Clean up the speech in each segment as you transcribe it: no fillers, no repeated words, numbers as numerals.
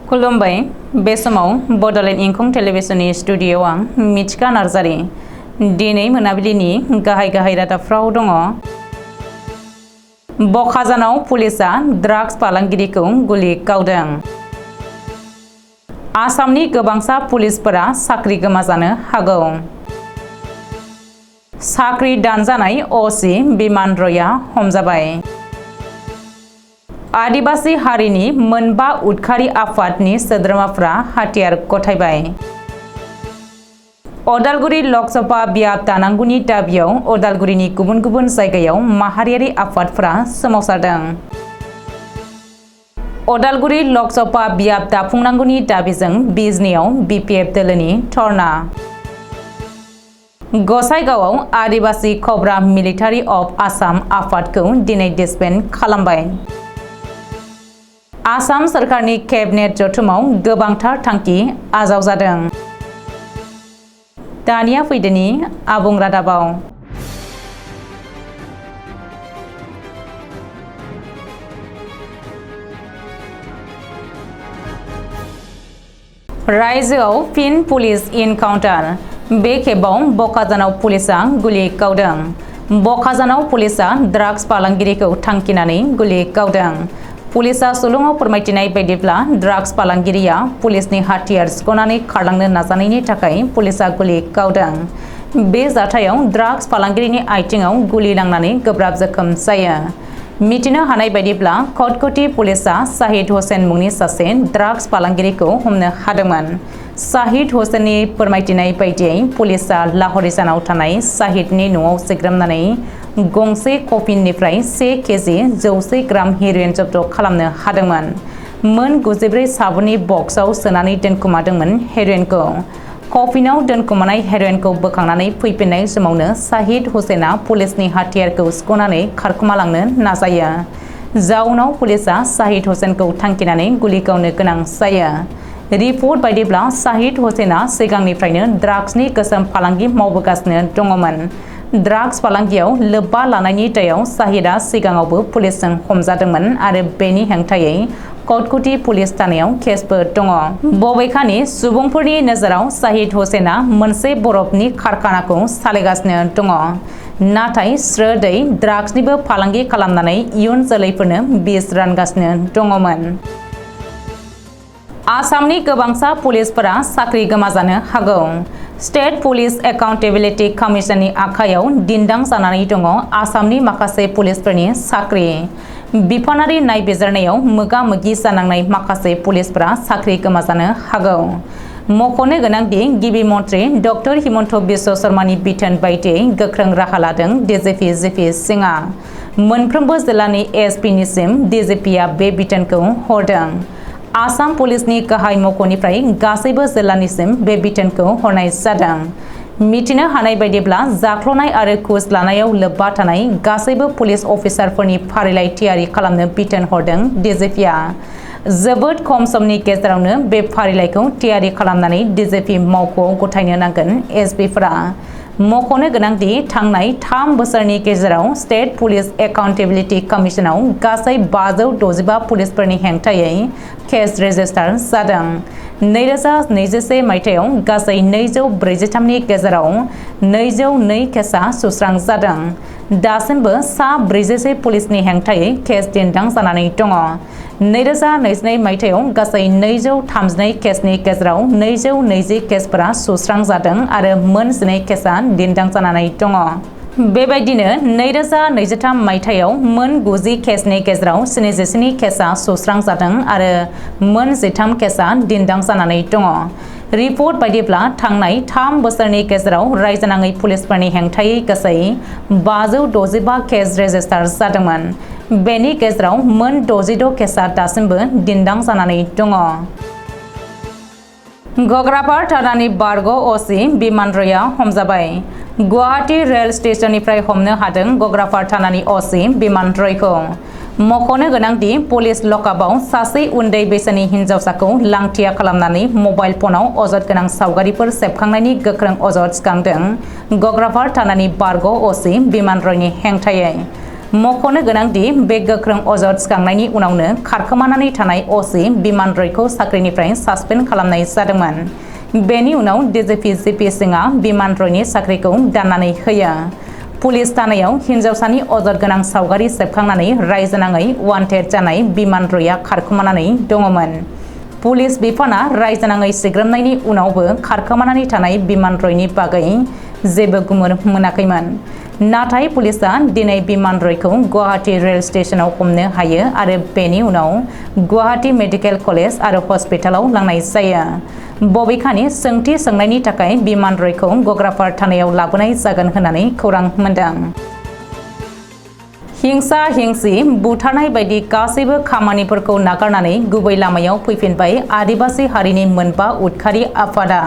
खुलुमबाय बे समाव बडोलेण्ड इंखं टेलिभिजननि स्टुडिय'आव आं मिथिका नार्जारी दिनै मोनाबिलिनि गाहाय रादाबफ्राव दङ। बखाजानाव पुलिसा ड्राग्स फालांगिरिखौ गुलि गावदों। आसामनि गोबांसा पुलिसफोरा साख्रि गोमाजानो हागौ। साख्रि दानजानाय अ.सि. बिमान रयआ हमजाबाय। आदिबासी हारिनि मोनबा उदखारि आफादनि सोद्रोमाफ्रा हाथियार गथायबाय। अदालगुरि लकसभा बियाब दानांगौनि दाबियाव अदालगुरिनि गुबुन गुबुन जायगायाव माहारियारि आफादफोरा सोमावसारदों। अदालगुरि लकसभा बियाब दाफुंनांगौनि दाबिजों बिजनीआव बिपिएफ दोलोनि धरना। गसाइगावआव आदिबासी कब्रा मिलिटारि अफ आसाम आफादखौ दिनै डिसबेन्ड खालामबाय। आसाम सोरखारनि केबिनेट जथुमाव गोबांथार थांखि आजावजादों। दानिया फैदोनि आबुं रादाबाव। रायजोआव फिन पुलिस इनकाउन्टार। बे खेबाव बखाजानाव पुलिसा गुलि गावदों। बखाजानाव पुलिसा ड्राग्स फालांगिरिखौ थांखिनानै गुलि गावदों। पुलिसा सुलुङाव फोरमायथिनाय बायदिब्ला ड्राग्स फालांगिरिया पुलिसनि हाथियार सिख'नानै खारलांनो नाजानायनि थाखाय पुलिसा गुलि गावदों। बे जाथायाव ड्राग्स फालांगिरिनि आथिङाव गुलि नांनानै गोब्राब जोखोम जायो। मिथिनो हानाय बायदिब्ला खटखटी पुलिसा शाहिद हुसेन मुंनि सासे ड्राग्स फालांगिरिखौ हमनो हादोंमोन। शाहिद हुसेननि फोरमायथिनाय बायदियै पुलिसा लाहरिजानाव थानाय शाहिदनि न'आव सिग्रोमनानै गंसे कफिननिफ्राय 1 केजि 100 ग्राम हेर'इन जब्द खालामनो हादोंमोन। मोन 94 साबुननि बक्सआव सोनानै दोनखुमादोंमोन हेर'इनखौ। कफिनाव दोनखुमानाय हेर'इनखौ बोखांनानै फैफिननाय समावनो शाहिद हुसेना पुलिसनि हाथियारखौ सिख'नानै खारखोमालांनो नाजायो। जाउनाव पुलिसा शाहिद हुसेनखौ थांखिनानै गुलि गावनो गोनां जायो। रिपर्ट बायदिब्ला शाहिद हुसेना सिगांनिफ्रायनो ड्राग्सनि गोसोम फालांगि मावबोगासिनो दङमोन। ड्राग्स फालांगियाव लोब्बा लानायनि दायाव शाहिदआ सिगाङावबो पुलिसजों हमजादोंमोन आरो बेनि हेंथायै खटखटी पुलिस थानायाव केसबो दङ। बबेखानि सुबुंफोरनि नोजोराव शाहिद हुसेना मोनसे बरफनि कारखानाखौ सालायगासिनो दङ। नाथाय स्रोदै ड्राग्सनिबो फालांगि खालामनानै इयुन जोलैफोरनो बिस रानगासिनो दङमोन। आसामनि गोबांसा पुलिसफोरा साख्रि गोमाजानो हागौ। स्टेट पुलिस एकाउन्टेबिलिटि कमिसननि आखायाव दिन्दां जानानै दङ आसामनि माखासे पुलिसफोरनि साख्रि। बिफानारि नायबिजिरनायाव मोगा-मोगि जानांनाय माखासे पुलिसफोरा साख्रि गोमाजानो हागौ। मख'नो गोनांदि गिबि मन्थ्रि डक्टर हिमन्त बिश्व शर्मानि बिथोन बायदियै गोख्रों राहा लादों डिजिपि जिपि सिंहआ। मोनफ्रोमबो जिल्लानि एसपिनिसिम डिजिपिआ बे बिथोनखौ हरदों। आसाम पुलिसनि गाहाय मावख'निफ्राय गासैबो जिल्लानिसिम बे बिथोनखौ हरनाय जादों। मिथिनो हानाय बायदिब्ला जाख्ल'नाय आरो घुस लानायाव लोब्बा थानाय गासैबो पुलिस अफिसारफोरनि फारिलाइ थियारि खालामनो बिथोन हरदों डिजिपिआ। जोबोद खम समनि गेजेरावनो बे फारिलाइखौ थियारि खालामनानै डिजिपि मावख'आव गथायनो नांगोन एसपिफोरा। मख'नो गोनांदि थांनाय 3 बोसोरनि गेजेराव स्टेट पुलिस एकाउन्टेबिलिटि कमिसनाव गासै 565 पुलिसफोरनि हेंथायै केस रेजिस्टार जादों। 2021 मायथाइयाव गासै 243नि गेजेराव 202 केसआ सुस्रांजादों। दासिमबो सा 41 पुलिसनि हेंथायै केस दिन्दां जानानै दङ। 2022 मायथाइयाव गासै 232 केसनि गेजेराव 220 केसफोरा सुस्रांजादों आरो मोन 12 केसआ दिन्दां जानानै दङ। बेबायदिनो 2023 मायथाइयाव मोन 90 केसनि गेजेराव 77 केसआ सुस्रांजादों आरो मोन 13 केसआ दिन्दां जानानै दङ। रिपर्ट बायदिब्ला थांनाय 3 बोसोरनि गेजेराव रायजोनाङै पुलिसफोरनि हेंथायै गासै 565 केस रेजिस्टार जादोंमोन। बेनि गेजेराव मोन 66 केसआ दासिमबो दिन्दां जानानै दङ। गग्रापार थानानि बारग' अ.सि. बिमान रयआ हमजाबाय। गुवाहाटी रेल स्टेशननिफ्राय हमनो हादों गग्रापार थानानि अ.सि. बिमान रयखौ। मख'नो गोनांदि पुलिस लकआपआव सासे उन्दै बैसोनि हिन्जावसाखौ लांथिया खालामनानै मबाइल फनाव अजद गोनां सावगारिफोर सेबखांनायनि गोख्रों अजद सिखांदों गग्रापार थानानि बारग' अ.सि. बिमान रयनि हेंथायै। मख'नो गोनांदि बे गोख्रों अजद सिखांनायनि उनावनो खारखोमानानै थानाय असी बिमान रयखौ साख्रिनिफ्राय सासपेन्ड खालामनाय जादोंमोन। बेनि उनाव डीजीपी जीपी सिंहआ बिमान रयनि साख्रिखौ दाननानै होयो। पुलिस थानायाव हिन्जावसानि अजद गोनां सावगारि सेबखांनानै रायजोनाङै वान्टेड जानाय बिमान रयआ खारखोमानानै दङमोन। पुलिस बिफाना रायजोनाङै सिग्रोमनायनि उनावबो खारखोमानानै थानाय बिमान रयनि बागै जेबो गुमुर मोनाखैमोन। नाथाय पुलिसआ दिनै बिमान रयखौ गुवाहाटी रेल स्टेशनाव हमनो हायो आरो बेनि उनाव गुवाहाटी मेडिकेल कलेज आरो हस्पिटालाव लांनाय जायो। बबेखानि सोंथि सोंनायनि थाखाय बिमान रयखौ गग्रापार थानायाव लाबोनाय जागोन होननानै खौरां मोनदों। हिंसा हिंसि बुथारनाय बायदि गासैबो खामानिफोरखौ नागारनानै गुबै लामायाव फैफिनबाय आदिबासी हारिनि मोनबा उदखारि आफादा।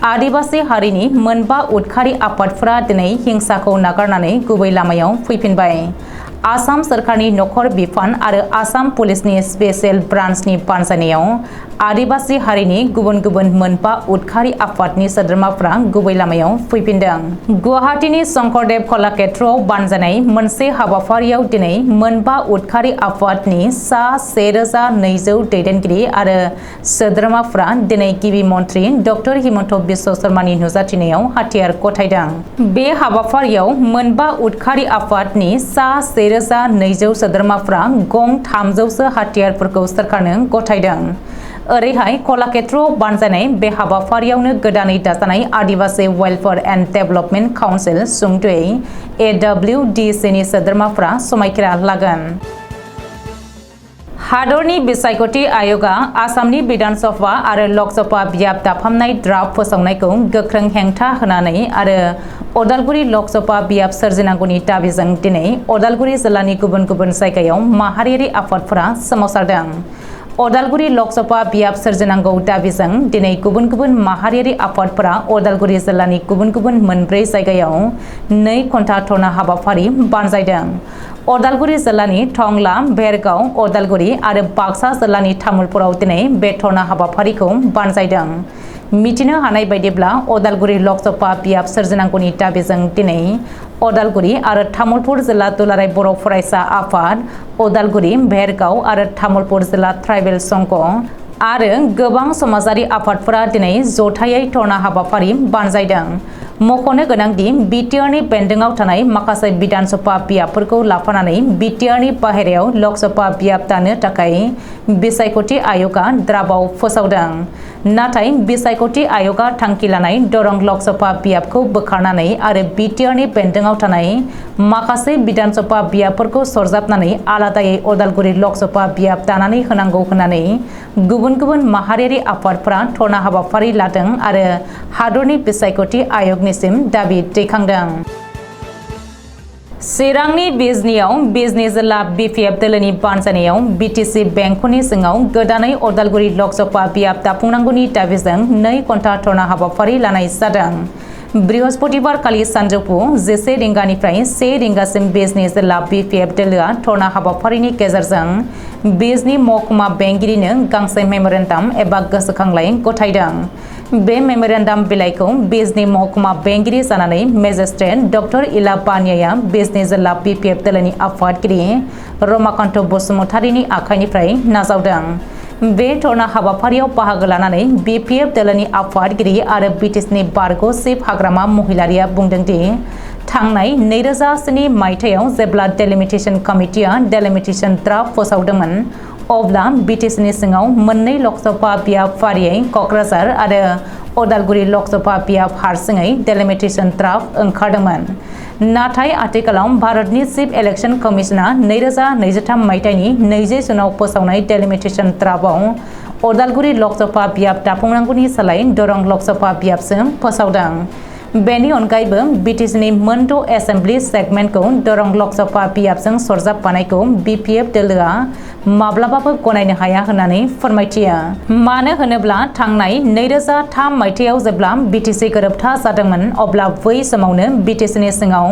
आदिबासी हारिनि मोनबा उदखारि आफादफोरा दिनै हिंसाखौ नागारनानै गुबै लामायाव फैफिनबाय। आसाम सोरखारनि नखर बिफान आरो आसाम पुलिसनि स्पेशल ब्रान्चनि बानजायनायाव आदिबासी हारिनि गुबुन गुबुन मोनबा उदखारि आफादनि सोद्रोमाफ्रा गुबै लामायाव फैफिनदों। गुवाहाटीनि शंकरदेव कलाक्षेत्रआव बानजायनाय मोनसे हाबाफारियाव दिनै मोनबा उदखारि आफादनि सा 1200 दैदेनगिरि आरो सोद्रोमाफ्रा दिनै गिबि मन्त्रि डक्टर हिमन्त बिश्व शर्मानि नुजाथिनायाव हाथियार गथायदों। बे हाबाफारियाव मोनबा उदखारि आफादनि सा 1200 सोद्रोमाफ्रा गं 300सो हाथियारफोरखौ सोरखारनो गथायदों। ओरैहाय कलाक्षेत्रआव बानजायनाय बे हाबाफारियावनो गोदानै दाजानाय आदिबासी वेलफेयार एन्ड डेभेलपमेन्ट काउन्सिल सुंद'यै AWDCनि सोद्रोमाफ्रा समायखिरा लागोन। हादरनि बिसायख'थि आय'गआ आसामनि बिधान सभा आरो लक सभा बियाब दाफामनाय ड्राफ्ट फोसावनायखौ गोख्रों हेंथा होनानै आरो अदालगुरि लक सभा बियाब सोरजिनांगौनि दाबिजों दिनै अदालगुरि जिल्लानि गुबुन गुबुन जायगायाव माहारियारि आफादफोरा सोमावसारदों। अदालगुरि लक सभा बियाब सोरजिनांगौ दाबिजों दिनै गुबुन गुबुन माहारियारि आफादफोरा अदालगुरि जिल्लानि गुबुन गुबुन मोनब्रै जायगायाव 2 घन्टा धरना हाबाफारि बानजायदों। अदालगुरि जिल्लानि टंला, भेरगाव, अदालगुरि आरो बाक्सा जिल्लानि तामुलपुराव दिनै बे धरना हाबाफारिखौ बानजायदों। मिथिनो हानाय बायदिब्ला अदालगुरि लक सभा बियाब सोरजिनांगौनि दाबिजों दिनै अदालगुरि आरो तामुलपुर जिल्ला दुलाराय बर' फरायसा आफाद, अदालगुरि, भेरगाव आरो तामुलपुर जिल्ला ट्राइबेल संघ आरो गोबां समाजारि आफादफोरा दिनै जथायै धरना हाबाफारि बानजायदों। मख'नो गोनांदि बिटिआरनि बेन्दोंआव थानाय माखासे बिधान सभा बियाबफोरखौ लाफानानै बिटिआरनि बाहेरायाव लक सभा बियाब दानो थाखाय बिसायख'थि आय'गआ ड्राफ्टआव फोसावदों। नाथाय बिसायख'थि आय'गआ थांखि लानाय दरं लक सभा बियाबखौ बोखारनानै आरो बिटिआरनि बेन्दोंआव थानाय माखासे बिधान सभा बियाबफोरखौ सरजाबनानै आलादायै अदालगुरि लक सभा बियाब दानानै होनांगौ होननानै गुबुन गुबुन माहारियारि आफादफोरा धरना हाबाफारि लादों आरो हादरनि बिसायख'थि आय'गनिसिम दाबि दैखांदों। चिरांनि बिजनीआव बिजनी जिल्ला बिपिएफ दोलोनि बानजायनायाव बिटिसि बेंखननि सिङाव गोदानै अदालगुरि लक सभा बियाब दाफुंनांगौनि दाबिजों 2 घन्टा धरना हाबाफारि लानाय जादों। बृहस्पतिबार खालि सानजौफु 11 रिंगानिफ्राय 1 रिंगासिम बिजनी जिल्ला बिपिएफ दोलोआ धरना हाबाफारिनि गेजेरजों बिजनी महकुमा बेंगिरिनो गांसे मेम'रेन्डाम एबा गोसोखांलाइ गथायदों। बे मेम'रेन्डाम बिलाइखौ बिजनी महकुमा बेंगिरि जानानै मेजिस्ट्रेट डक्टर इला बानियाया बिजनी जिल्ला बिपिएफ दोलोनि आफादगिरि रमाकान्त बसुमतारीनि आखाइनिफ्राय नाजावदों। बे धरना हाबाफारियाव बाहागो लानानै बिपिएफ दोलोनि आफादगिरि आरो बिटिसिनि बारग' चिफ हाग्रामा महिलारिया बुंदोंदि थांनाय 2007 मायथाइयाव जेब्ला डेलिमिटेशन कमिटिया डेलिमिटेशन ड्राफ्ट फोसावदोंमोन अब्ला बिटिसिनि सिङाव 2 लक सभा बियाब फारियै क'क्राझार आरो अदालगुरि लक सभा बियाब हारसिङै डेलिमिटेशन ड्राफ्ट ओंखारदोंमोन। नाथाय आथिखालाव भारतनि चिफ इलेक्शन कमिशना 2023 मायथाइनि 20 जुनाव फोसावनाय डेलिमिटेशन ड्राफ्टआव अदालगुरि लक सभा बियाब दाफुंनांगौनि सोलाय दरं लक सभा बियाबसो फोसावदों। बेनि अनगायैबो बिटिसिनि मोनद' एसेम्बलि सेगमेन्टखौ दरं लक सभा बियाबजों सरजाबफानायखौ बिपिएफ दोलोआ माब्लाबाबो गनायनो हाया होननानै फोरमायथियो। मानो होनोब्ला थांनाय 2003 मायथाइयाव जेब्ला बिटिसि गोरोबथा जादोंमोन अब्ला बै समावनो बिटिसिनि सिङाव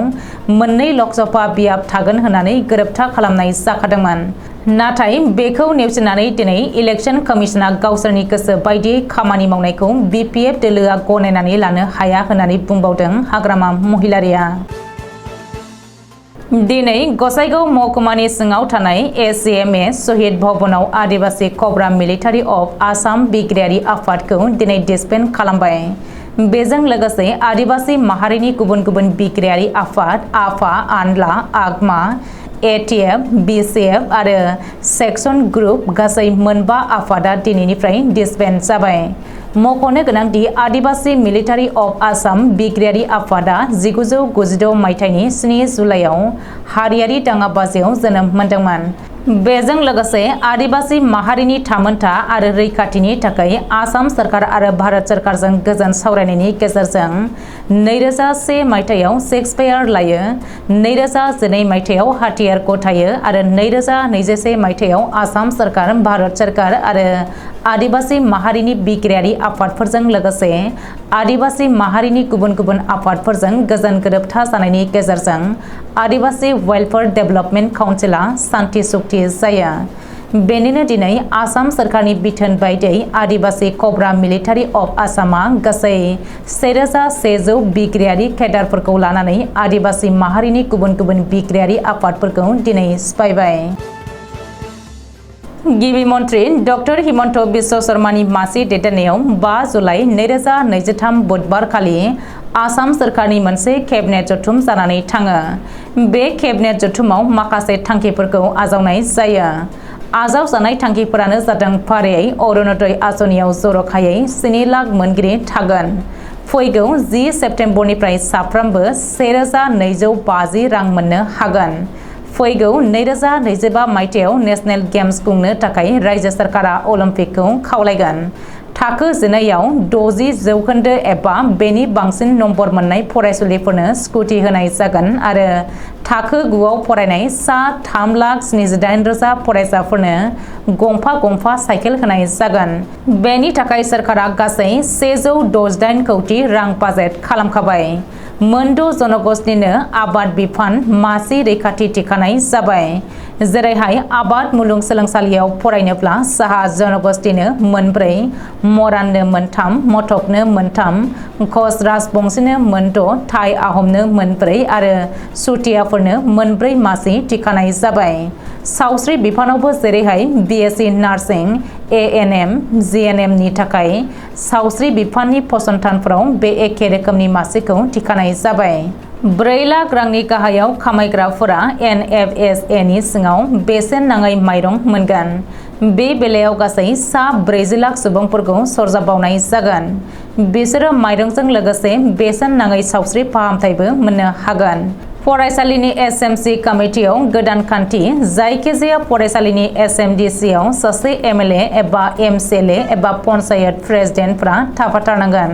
2 लक सभा बियाब थागोन होननानै गोरोबथा खालामनाय जाखादोंमोन। नाथाय बेखौ नेवसिनानै दिनै इलेक्शन कमिशना गावसोरनि गोसो बायदियै खामानि मावनायखौ बिपिएफ दोलोआ गनायनानै लानो हाया होननानै बुंबावदों हाग्रामा महिलारिया। दिनै गसाइगाव महकुमानि सिङाव थानाय एसिएमए शहीद भवनाव आदिबासी कब्रा मिलिटारि अफ आसाम बिग्रायारि आफादखौ दिनै डिसबेन्ड खालामबाय। बेजों लोगोसे आदिबासी माहारिनि गुबुन गुबुन बिग्रायारि आफाद आफा आनला आगमा एटीएफ बीसीएफ आरो सेक्सन ग्रुप गासै मोनबा आफादा दिनैनिफ्राय डिसबेन्ड जाबाय। मख'नो गोनांदि आदिबासी मिलिटारि अफ आसाम बिग्रायारि आफादा 1996 मायथाइनि 7 जुलाइआव हारियारि दाङाबाजियाव जोनोम मोनदोंमोन। बेजों लोगोसे आदिबासी माहारिनि थामोनथा आरो रैखाथिनि थाखाय आसाम सरकार आरो भारत सरकारजों गोजोन सावरायनायनि गेजेरजों 2001 मायथाइयाव सेक्सफायार लायो, 2012 मायथाइयाव हाथियार गथायो आरो 2021 मायथाइयाव आसाम सरकार, भारत सरकार आरो आदिबासी माहारिनि बिग्रायारि आफादफोरजों लोगोसे आदिबासी माहारिनि गुबुन गुबुन आफादफोरजों गोजोन गोरोबथा जानायनि गेजेरजों आदिबासी वेलफेयार डेभेलपमेन्ट काउन्सिलआ सान्थि सुक्ति जायो। बेनिनो दिनै आसाम सरकारनि बिथोन बायदियै आदिबासी कब्रा मिलिटारि अफ आसामा गासै 1100 बिग्रायारि केडारफोरखौ लानानै आदिबासी माहारिनि गुबुन गुबुन बिग्रायारि आफादफोरखौ दिनै सिफायबाय। गिबि मन्त्रि डक्टर हिमन्त बिश्व शर्मानि मासि दैदेननायाव 5 जुलाइ 2023 बुधबार खालि आसाम सरकारनि मोनसे केबिनेट जथुम जानानै थाङो। बे केबिनेट जथुमाव माखासे थांखिफोरखौ आजावनाय जायो। आजावजानाय थांखिफोरानो जादों फारियै अरुणोदय आसनियाव जर'खायै 7 लाख मोनगिरि थागोन। फैगौ 10 सेप्तेम्बरनिफ्राय साफ्रोमबो 1250 रां मोननो हागोन। फैगौ 2025 मायथाइयाव नेशनेल गेम्स खुंनो थाखाय रायजो सरकारा अलिम्पिकखौ खावलायगोन। थाखो 9आव 60% एबा बेनि बांसिन नम्बर मोननाय फरायसुलिफोरनो स्कुटि होनाय जागोन आरो थाखो 9आव फरायनाय सा 3,78,000 फरायसाफोरनो गंफा साइकेल होनाय जागोन। बेनि थाखाय सरकारा गासै 168 कौटि रां बाजेट खालामखाबाय। मोनद' जनगोष्ठीनो आबाद बिफान मासि रैखाथि थिखानाय जाबाय। जेरैहाय आबाद मुलुगसोलोंसालियाव फरायनोब्ला साहा जनगोष्ठीनो 4, मराननो 3, मटकनो 3, कच राजबंशीनो 6, थाई आहमनो 4 आरो सुथियाफोरनो 4 मासि थिखानाय जाबाय। सावस्रि बिफानावबो जेरैहाय बीएससी नार्सिं, एएनएम, जीएनएम नि थाखाय सावस्रि बिफाननि फसंथानफोराव बे एखे रोखोमनि मासिखौ थिखानाय जाबाय। 4 लाख रांनि गाहायाव खामायग्राफोरा एनएफएसए नि सिङाव बेसेन नाङै माइरं मोनगोन। बे बेलायाव गासै सा 40 लाख सुबुंफोरखौ सरजाबबावनाय जागोन। बिसोरो माइरंजों लोगोसे बेसेन नाङै सावस्रि फाहामथायबो मोननो हागोन। फरायसालिनि एसएमसी कमिटियाव गोदान खान्थि जायखिजाया फरायसालिनि एसएमडीसीआव सासे एमएलए एबा एमसीएलए एबा पन्चायत प्रेसिडेन्टफ्रा थाफाथारनांगोन।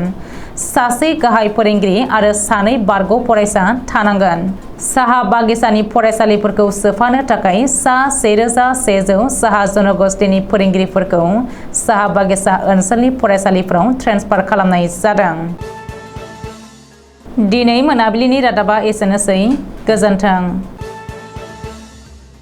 सासे गाहाय फोरोंगिरि आरो 2 बारग' फरायसा थानांगोन। साहा बागिसानि फरायसालिफोरखौ सोफानो थाखाय सा 1100 साहा जनगोष्ठीनि फोरोंगिरिफोरखौ साहा बागिसा ओनसोलनि फरायसालिफोराव ट्रेन्सफार खालामनाय जादों। दिनै मोनाबिलिनि रादाबा एसेनोसै। गोजोन्थों।